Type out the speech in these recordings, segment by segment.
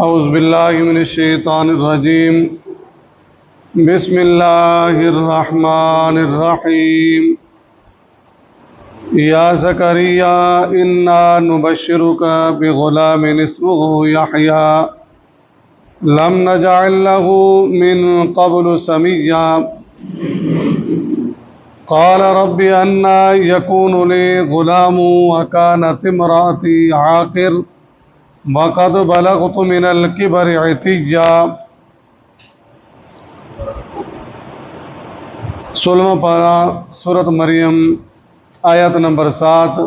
اعوذ باللہ من الشیطان الرجیم بسم اللہ الرحمن الرحیم یا زکریا انا نبشرک بغلام اسمہ یحییٰ لم نجعل له من قبل سمیا قال رب انا یکون لی غلام وکانت امرأتی عاقر وقد بلغت من الكبر عتیا۔ 16واں پارہ سورۃ مریم آیت نمبر 7۔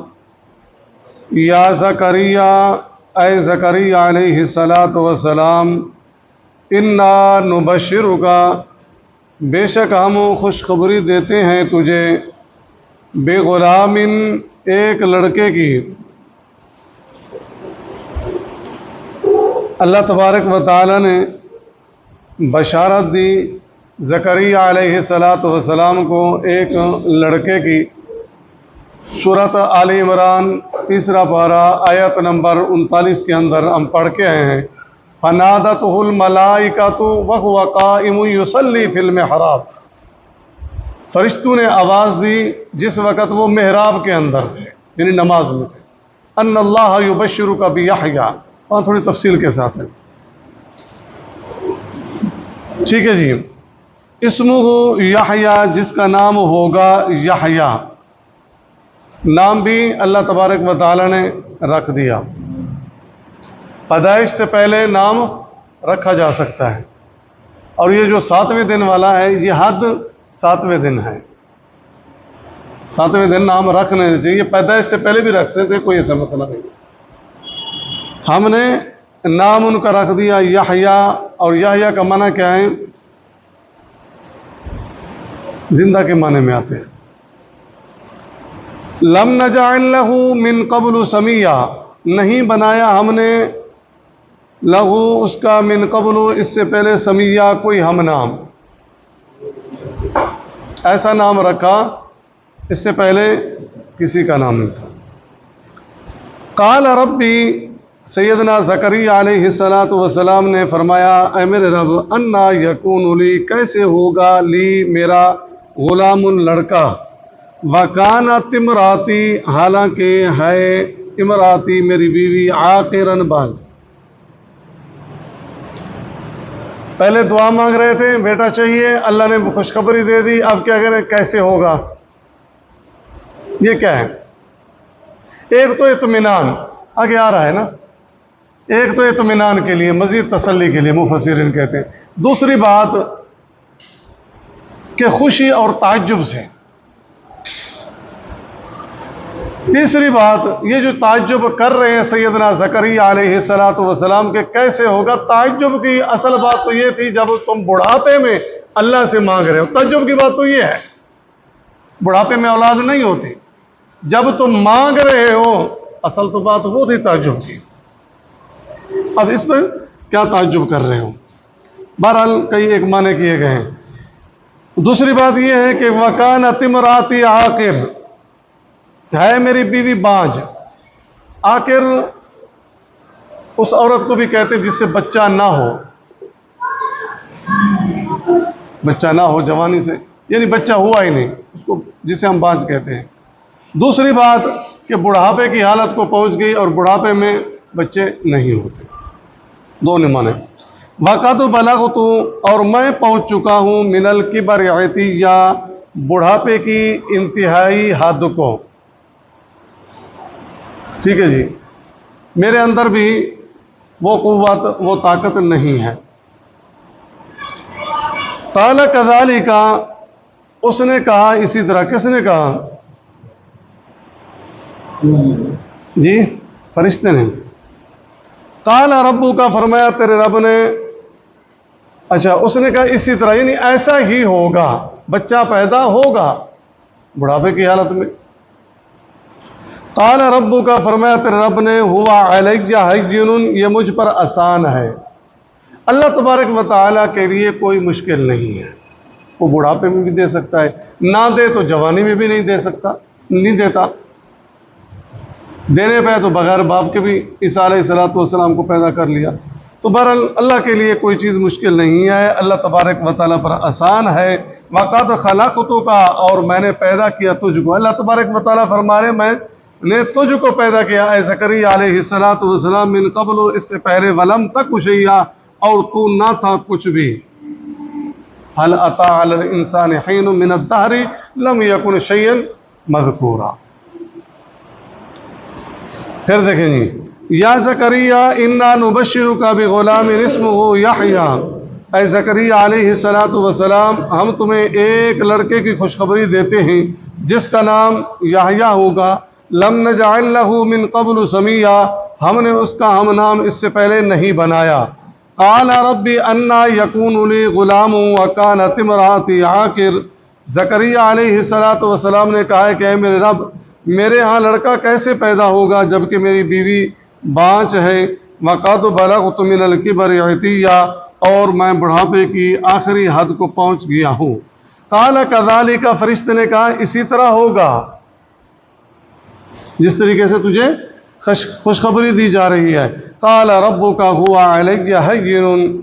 یا زکریا، اے زکریا علیہ السلام، انا نبشرک، بے شک ہم خوشخبری دیتے ہیں تجھے، بغلام، ایک لڑکے کی۔ اللہ تبارک و تعالی نے بشارت دی زکریا علیہ السلام کو ایک لڑکے کی۔ سورۃ آل عمران 3 پارہ آیت نمبر 39 کے اندر ہم پڑھ کے آئے ہیں، فنادتہ الملائکۃ وہو قائم یصلی فی المحراب، فرشتوں نے آواز دی جس وقت وہ محراب کے اندر تھے، یعنی نماز میں تھے، ان اللہ یبشرک بیحییٰ، وہاں تھوڑی تفصیل کے ساتھ ہے، ٹھیک ہے جی۔ اسمہ یحییٰ، جس کا نام ہوگا یحییٰ، نام بھی اللہ تبارک و تعالی نے رکھ دیا۔ پیدائش سے پہلے نام رکھا جا سکتا ہے، اور یہ جو 7ویں دن والا ہے یہ حد 7ویں دن ہے، 7ویں دن نام رکھنے چاہیے، پیدائش سے پہلے بھی رکھ سکتے، کوئی ایسا مسئلہ نہیں۔ ہم نے نام ان کا رکھ دیا یحییٰ، اور یحییٰ کا معنی کیا ہے؟ زندہ کے معنی میں آتے ہیں۔ لم نجعل له من قبل سمیا، نہیں بنایا ہم نے لہو اس کا، من قبل اس سے پہلے، سمیا کوئی ہم نام، ایسا نام رکھا اس سے پہلے کسی کا نام نہیں تھا۔ قال ربی، سیدنا زکریا علیہ السلام نے فرمایا، اے میرے رب، انا یکون لی، کیسے ہوگا، لی میرا، غلام لڑکا، وکانت امراتی، حالانکہ ہے امراتی میری بیوی، عاقرن باج۔ پہلے دعا مانگ رہے تھے بیٹا چاہیے، اللہ نے خوشخبری دے دی، اب کیا کہہ رہے ہیں، کیسے ہوگا؟ یہ کیا ہے؟ ایک تو اطمینان آگے آ رہا ہے نا، ایک تو اطمینان کے لیے، مزید تسلی کے لیے مفسرین کہتے ہیں، دوسری بات کہ خوشی اور تعجب سے، تیسری بات یہ جو تعجب کر رہے ہیں سیدنا زکریا علیہ السلام کے کیسے ہوگا، تعجب کی اصل بات تو یہ تھی جب تم بڑھاپے میں اللہ سے مانگ رہے ہو، تعجب کی بات تو یہ ہے، بڑھاپے میں اولاد نہیں ہوتی، جب تم مانگ رہے ہو، اصل تو بات وہ تھی تعجب کی، اب اس میں کیا تعجب کر رہے ہو؟ بہرحال کئی ایک معنی کیے گئے ہیں۔ دوسری بات یہ ہے کہ وکانت امراتی عاقر، ہے میری بیوی بانج۔ عاقر اس عورت کو بھی کہتے ہیں جس سے بچہ نہ ہو، بچہ نہ ہو جوانی سے، یعنی بچہ ہوا ہی نہیں، اس کو جسے ہم بانج کہتے ہیں۔ دوسری بات کہ بڑھاپے کی حالت کو پہنچ گئی اور بڑھاپے میں بچے نہیں ہوتے، دونوں معنی۔ وقد بلغت، اور میں پہنچ چکا ہوں، من الکبر عتیہ، بڑھاپے کی انتہائی حد کو، ٹھیک ہے جی، میرے اندر بھی وہ قوت، وہ طاقت نہیں ہے۔ قال کذالک، اس نے کہا اسی طرح، کس نے کہا؟ جی فرشتے نے۔ قال ربک، فرمایا تیرے رب نے، اچھا اس نے کہا اسی طرح، یعنی ایسا ہی ہوگا، بچہ پیدا ہوگا بڑھاپے کی حالت میں۔ قال ربک، فرمایا تیرے رب نے، ہوا علی ہین، یہ مجھ پر آسان ہے۔ اللہ تبارک و تعالیٰ کے لیے کوئی مشکل نہیں ہے، وہ بڑھاپے میں بھی دے سکتا ہے، نہ دے تو جوانی میں بھی نہیں دے سکتا، نہیں دیتا۔ دینے پہ تو بغیر باپ کے بھی عیسیٰ علیہ الصلوۃ والسلام کو پیدا کر لیا۔ تو بہرحال اللہ کے لیے کوئی چیز مشکل نہیں ہے، اللہ تبارک و تعالیٰ پر آسان ہے۔ وَقَدْ خَلَقْتُكَ، اور میں نے پیدا کیا تجھ کو۔ اللہ تبارک و تعالیٰ فرما رہے میں نے تجھ کو پیدا کیا اے زکریا علیہ الصلوۃ والسلام، من قبل، اس سے پہلے، ولم تک شیئا، اور تو نہ تھا کچھ بھی۔ هل أتى على الإنسان حين من الدهر لم يكن شيئا مذكورا۔ پھر دیکھیں جی، یا زکریا انا نبشرک بغلام اسمہ یحییٰ، اے زکریا علیہ الصلوۃ والسلام، ہم تمہیں ایک لڑکے کی خوشخبری دیتے ہیں جس کا نام یحییٰ ہوگا۔ لم نجعل له من قبل سمیٰ، ہم نے اس کا ہم نام اس سے پہلے نہیں بنایا۔ قال رب انا یکون لی غلام وکانت امراتی عاقر، زکریا علیہ الصلوۃ والسلام نے کہا ہے کہ اے میرے رب، میرے ہاں لڑکا کیسے پیدا ہوگا جبکہ میری بیوی بانجھ ہے۔ وقد بلغت من الکبر عتیہ، اور میں بڑھاپے کی آخری حد کو پہنچ گیا ہوں۔ قال کذالک، فرشتے نے کہا اسی طرح ہوگا جس طریقے سے تجھے خوشخبری دی جا رہی ہے۔ قال ربک هو علی ہین،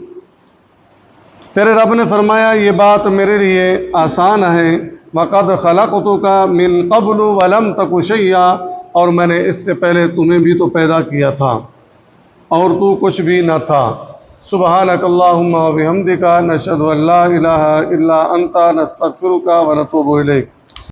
تیرے رب نے فرمایا یہ بات میرے لیے آسان ہے۔ وقد خلقتک من قبل ولم تک شیئا، اور میں نے اس سے پہلے تمہیں بھی تو پیدا کیا تھا اور تو کچھ بھی نہ تھا۔ سبحانک اللہم و بحمدک، نشہد ان لا الہ الا انت، نستغفرک و نتوب الیک۔